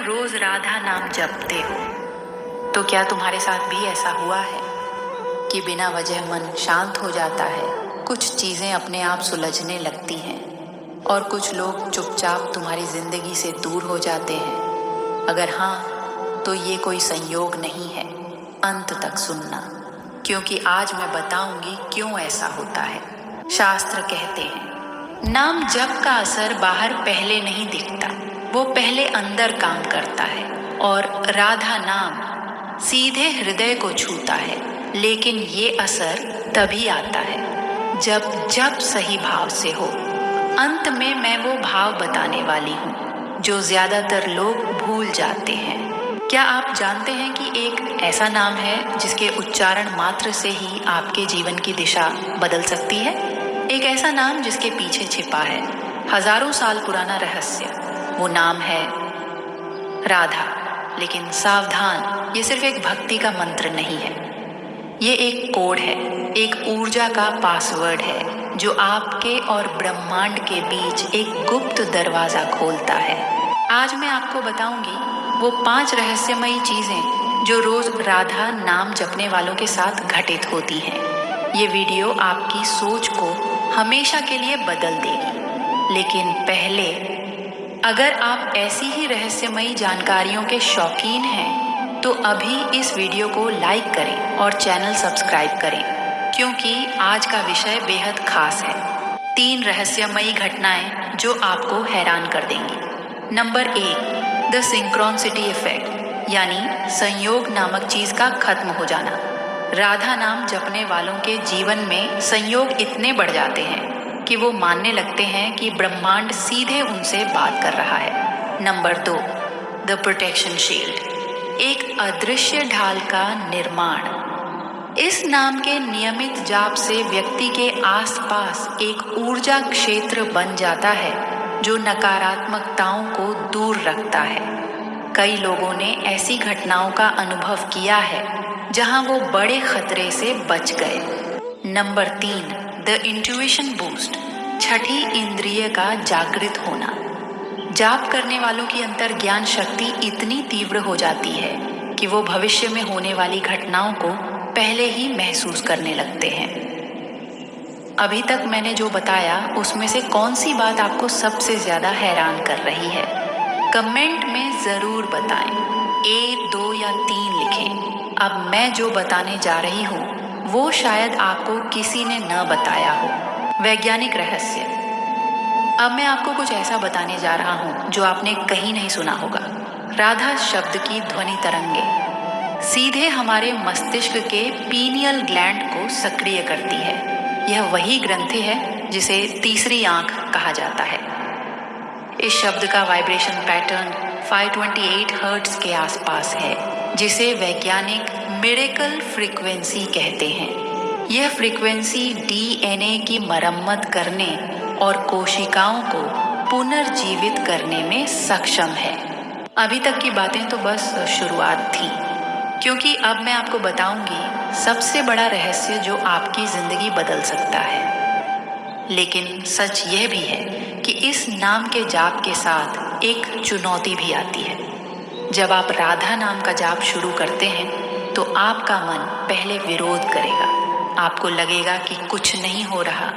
रोज राधा नाम जपते हो, तो क्या तुम्हारे साथ भी ऐसा हुआ है कि बिना वजह मन शांत हो जाता है, कुछ चीज़ें अपने आप सुलझने लगती हैं और कुछ लोग चुपचाप तुम्हारी ज़िंदगी से दूर हो जाते हैं? अगर हाँ, तो ये कोई संयोग नहीं है। अंत तक सुनना, क्योंकि आज मैं बताऊंगी क्यों ऐसा होता है। शास्त्र कहते हैं, नाम जप का असर बाहर पहले नहीं दिखता, वो पहले अंदर काम करता है। और राधा नाम सीधे हृदय को छूता है, लेकिन ये असर तभी आता है जब जप सही भाव से हो। अंत में मैं वो भाव बताने वाली हूँ जो ज्यादातर लोग भूल जाते हैं। क्या आप जानते हैं कि एक ऐसा नाम है जिसके उच्चारण मात्र से ही आपके जीवन की दिशा बदल सकती है? एक ऐसा नाम जिसके पीछे छिपा है हजारों साल पुराना रहस्य। वो नाम है राधा। लेकिन सावधान, ये सिर्फ एक भक्ति का मंत्र नहीं है, ये एक कोड है, एक ऊर्जा का पासवर्ड है जो आपके और ब्रह्मांड के बीच एक गुप्त दरवाजा खोलता है। आज मैं आपको बताऊंगी वो 5 रहस्यमयी चीजें जो रोज राधा नाम जपने वालों के साथ घटित होती हैं। ये वीडियो आपकी सोच को हमेशा के लिए बदल देगी। लेकिन पहले, अगर आप ऐसी ही रहस्यमयी जानकारियों के शौकीन हैं तो अभी इस वीडियो को लाइक करें और चैनल सब्सक्राइब करें, क्योंकि आज का विषय बेहद खास है। 3 रहस्यमयी घटनाएं जो आपको हैरान कर देंगी। नंबर 1, द सिंक्रोनिसिटी इफेक्ट, यानी संयोग नामक चीज का खत्म हो जाना। राधा नाम जपने वालों के जीवन में संयोग इतने बढ़ जाते हैं कि वो मानने लगते हैं कि ब्रह्मांड सीधे उनसे बात कर रहा है। नंबर 2, द प्रोटेक्शन शील्ड, एक अदृश्य ढाल का निर्माण। इस नाम के नियमित जाप से व्यक्ति के आसपास एक ऊर्जा क्षेत्र बन जाता है जो नकारात्मकताओं को दूर रखता है। कई लोगों ने ऐसी घटनाओं का अनुभव किया है जहां वो बड़े खतरे से बच गए। नंबर 3, द इंट्यूशन बूस्ट, छठी इंद्रिय का जागृत होना। जाप करने वालों की अंतर ज्ञान शक्ति इतनी तीव्र हो जाती है कि वो भविष्य में होने वाली घटनाओं को पहले ही महसूस करने लगते हैं। अभी तक मैंने जो बताया उसमें से कौन सी बात आपको सबसे ज्यादा हैरान कर रही है? कमेंट में जरूर बताएं। 1, 2 या 3 लिखें। अब मैं जो बताने जा रही हूँ वो शायद आपको किसी ने न बताया हो। वैज्ञानिक रहस्य। अब मैं आपको कुछ ऐसा बताने जा रहा हूँ जो आपने कहीं नहीं सुना होगा। राधा शब्द की ध्वनि तरंगे सीधे हमारे मस्तिष्क के पीनियल ग्लैंड को सक्रिय करती है। यह वही ग्रंथि है जिसे तीसरी आंख कहा जाता है। इस शब्द का वाइब्रेशन पैटर्न 528 हर्ट्ज के आसपास है, जिसे वैज्ञानिक मिरेकल फ्रीक्वेंसी कहते हैं। यह फ्रीक्वेंसी डीएनए की मरम्मत करने और कोशिकाओं को पुनर्जीवित करने में सक्षम है। अभी तक की बातें तो बस शुरुआत थी, क्योंकि अब मैं आपको बताऊंगी सबसे बड़ा रहस्य जो आपकी जिंदगी बदल सकता है। लेकिन सच यह भी है कि इस नाम के जाप के साथ एक चुनौती भी आती है। जब आप राधा नाम का जाप शुरू करते हैं तो आपका मन पहले विरोध करेगा। आपको लगेगा कि कुछ नहीं हो रहा।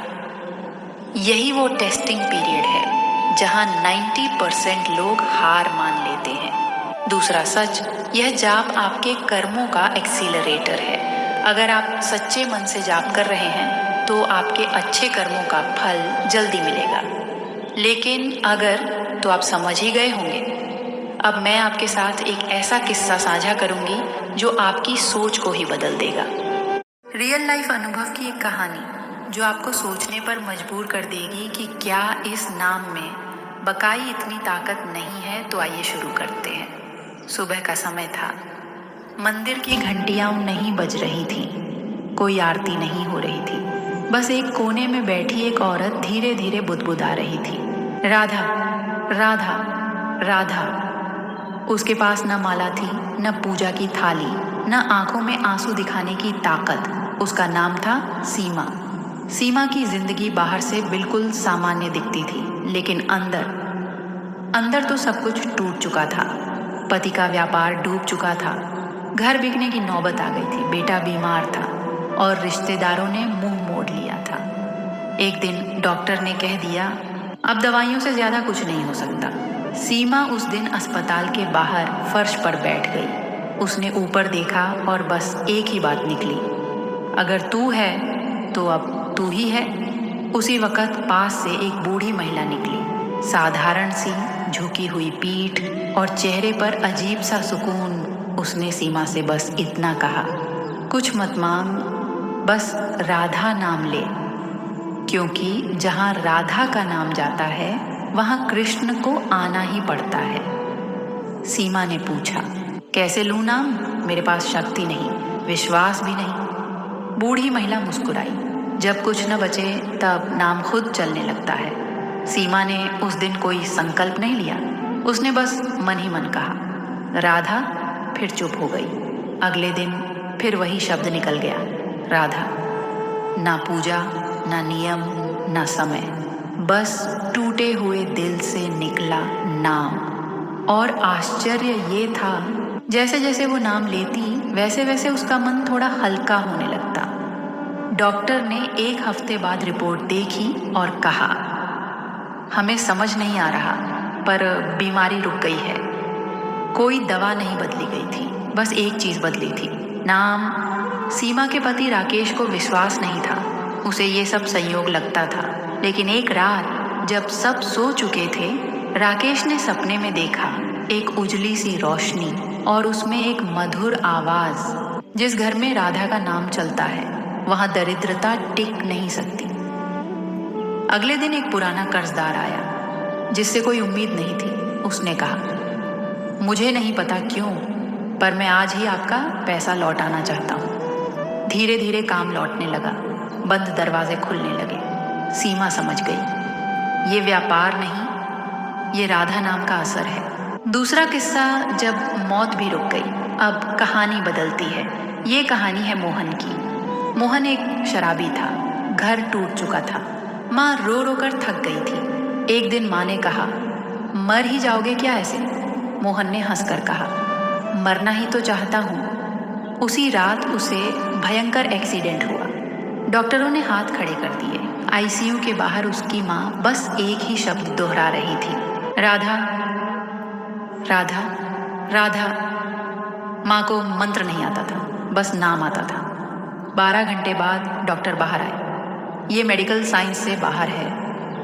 यही वो टेस्टिंग पीरियड है जहां 90% लोग हार मान लेते हैं। दूसरा सच, यह जाप आपके कर्मों का एक्सीलरेटर है। अगर आप सच्चे मन से जाप कर रहे हैं तो आपके अच्छे कर्मों का फल जल्दी मिलेगा। लेकिन अगर, तो आप समझ ही गए होंगे। अब मैं आपके साथ एक ऐसा किस्सा साझा करूंगी जो आपकी सोच को ही बदल देगा। रियल लाइफ अनुभव की एक कहानी जो आपको सोचने पर मजबूर कर देगी कि क्या इस नाम में बकाई इतनी ताकत नहीं है। तो आइए शुरू करते हैं। सुबह का समय था। मंदिर की घंटियां नहीं बज रही थीं, कोई आरती नहीं हो रही थी। बस एक कोने में बैठी एक औरत धीरे धीरे बुदबुदा रही थी, राधा राधा राधा। उसके पास न माला थी, न पूजा की थाली, न आंखों में आंसू दिखाने की ताकत। उसका नाम था सीमा। सीमा की जिंदगी बाहर से बिल्कुल सामान्य दिखती थी, लेकिन अंदर तो सब कुछ टूट चुका था। पति का व्यापार डूब चुका था, घर बिकने की नौबत आ गई थी, बेटा बीमार था और रिश्तेदारों ने मुंह मोड़ लिया था। एक दिन डॉक्टर ने कह दिया, अब दवाइयों से ज्यादा कुछ नहीं हो सकता। सीमा उस दिन अस्पताल के बाहर फर्श पर बैठ गई। उसने ऊपर देखा और बस एक ही बात निकली, अगर तू है तो अब तू ही है। उसी वक्त पास से एक बूढ़ी महिला निकली, साधारण सी झुकी हुई पीठ और चेहरे पर अजीब सा सुकून। उसने सीमा से बस इतना कहा, कुछ मत मांग, बस राधा नाम ले, क्योंकि जहाँ राधा का नाम जाता है वहाँ कृष्ण को आना ही पड़ता है। सीमा ने पूछा, कैसे लूँ नाम? मेरे पास शक्ति नहीं, विश्वास भी नहीं। बूढ़ी महिला मुस्कुराई, जब कुछ न बचे तब नाम खुद चलने लगता है। सीमा ने उस दिन कोई संकल्प नहीं लिया, उसने बस मन ही मन कहा, राधा। फिर चुप हो गई। अगले दिन फिर वही शब्द निकल गया, राधा। ना पूजा, ना नियम, ना समय, बस टूटे हुए दिल से निकला नाम। और आश्चर्य ये था, जैसे जैसे वो नाम लेती वैसे वैसे उसका मन थोड़ा हल्का होने लगता। डॉक्टर ने 1 हफ्ते बाद रिपोर्ट देखी और कहा, हमें समझ नहीं आ रहा, पर बीमारी रुक गई है। कोई दवा नहीं बदली गई थी, बस एक चीज बदली थी, नाम। सीमा के पति राकेश को विश्वास नहीं था, उसे ये सब संयोग लगता था। लेकिन एक रात जब सब सो चुके थे, राकेश ने सपने में देखा एक उजली सी रोशनी और उसमें एक मधुर आवाज। जिस घर में राधा का नाम चलता है वहां दरिद्रता टिक नहीं सकती। अगले दिन एक पुराना कर्जदार आया जिससे कोई उम्मीद नहीं थी। उसने कहा, मुझे नहीं पता क्यों, पर मैं आज ही आपका पैसा लौटाना चाहता हूँ। धीरे धीरे काम लौटने लगा, बंद दरवाजे खुलने लगे। सीमा समझ गई, ये व्यापार नहीं, ये राधा नाम का असर है। दूसरा किस्सा, जब मौत भी रुक गई, अब कहानी बदलती है। ये कहानी है मोहन की। मोहन एक शराबी था, घर टूट चुका था, माँ रो रो कर थक गई थी। एक दिन माँ ने कहा, मर ही जाओगे क्या ऐसे? मोहन ने हंसकर कहा, मरना ही तो चाहता हूँ। उसी रात उसे भयंकर एक्सीडेंट हुआ। डॉक्टरों ने हाथ खड़े कर दिए। आईसीयू के बाहर उसकी माँ बस एक ही शब्द दोहरा रही थी, राधा, राधा, राधा। माँ को मंत्र नहीं आता था, बस नाम आता था। 12 घंटे बाद डॉक्टर बाहर आए। ये मेडिकल साइंस से बाहर है,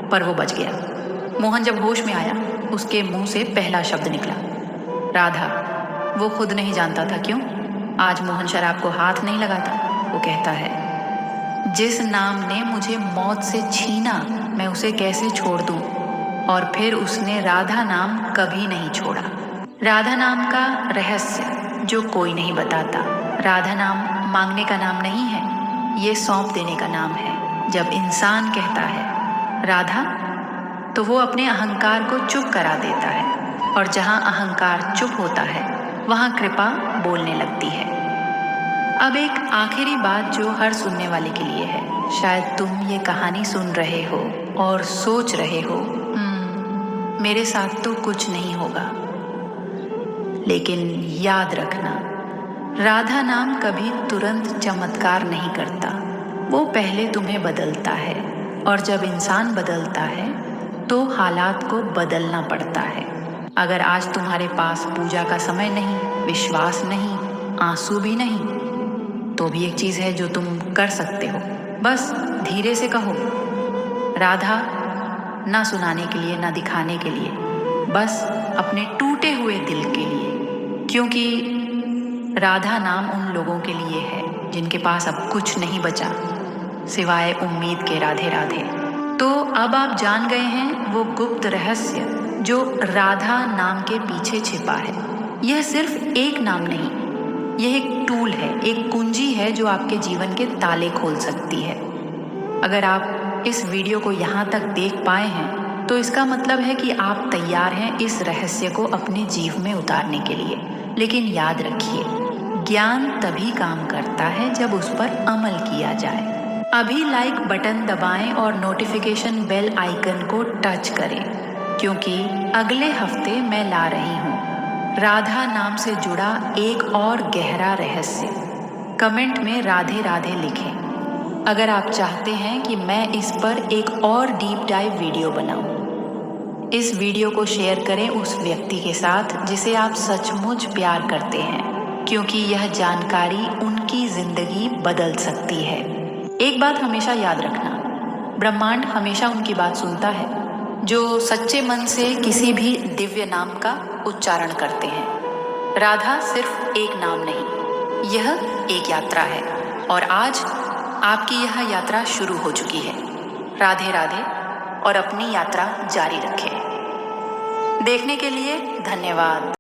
पर वो बच गया। मोहन जब होश में आया, उसके मुंह से पहला शब्द निकला, राधा। वो खुद नहीं जानता था क्यों। आज मोहन शराब को हाथ नहीं लगाता। वो कहता है, जिस नाम ने मुझे मौत से छीना, मैं उसे कैसे छोड़ दूं? और फिर उसने राधा नाम कभी नहीं छोड़ा। राधा नाम का रहस्य जो कोई नहीं बताता। राधा नाम मांगने का नाम नहीं है, ये सौंप देने का नाम है। जब इंसान कहता है राधा, तो वो अपने अहंकार को चुप करा देता है, और जहाँ अहंकार चुप होता है वहाँ कृपा बोलने लगती है। अब एक आखिरी बात जो हर सुनने वाले के लिए है। शायद तुम ये कहानी सुन रहे हो और सोच रहे हो, मेरे साथ तो कुछ नहीं होगा। लेकिन याद रखना, राधा नाम कभी तुरंत चमत्कार नहीं करता। वो पहले तुम्हें बदलता है, और जब इंसान बदलता है तो हालात को बदलना पड़ता है। अगर आज तुम्हारे पास पूजा का समय नहीं, विश्वास नहीं, आंसू भी नहीं, तो भी एक चीज है जो तुम कर सकते हो। बस धीरे से कहो, राधा, ना सुनाने के लिए, ना दिखाने के लिए, बस अपने टूटे हुए दिल के लिए। क्योंकि राधा नाम उन लोगों के लिए है जिनके पास अब कुछ नहीं बचा सिवाय उम्मीद के। राधे राधे। तो अब आप जान गए हैं वो गुप्त रहस्य जो राधा नाम के पीछे छिपा है। यह सिर्फ एक नाम नहीं, यह एक टूल है, एक कुंजी है जो आपके जीवन के ताले खोल सकती है। अगर आप इस वीडियो को यहाँ तक देख पाए हैं तो इसका मतलब है कि आप तैयार हैं इस रहस्य को अपने जीवन में उतारने के लिए। लेकिन याद रखिए, ज्ञान तभी काम करता है जब उस पर अमल किया जाए। अभी लाइक बटन दबाएं और नोटिफिकेशन बेल आइकन को टच करें, क्योंकि अगले हफ्ते मैं ला रही हूँ राधा नाम से जुड़ा एक और गहरा रहस्य। कमेंट में राधे राधे लिखें अगर आप चाहते हैं कि मैं इस पर एक और डीप डाइव वीडियो बनाऊं। इस वीडियो को शेयर करें उस व्यक्ति के साथ जिसे आप सचमुच प्यार करते हैं, क्योंकि यह जानकारी उनकी जिंदगी बदल सकती है। एक बात हमेशा याद रखना, ब्रह्मांड हमेशा उनकी बात सुनता है जो सच्चे मन से किसी भी दिव्य नाम का उच्चारण करते हैं। राधा सिर्फ एक नाम नहीं, यह एक यात्रा है और आज आपकी यह यात्रा शुरू हो चुकी है। राधे राधे और अपनी यात्रा जारी रखें। देखने के लिए धन्यवाद।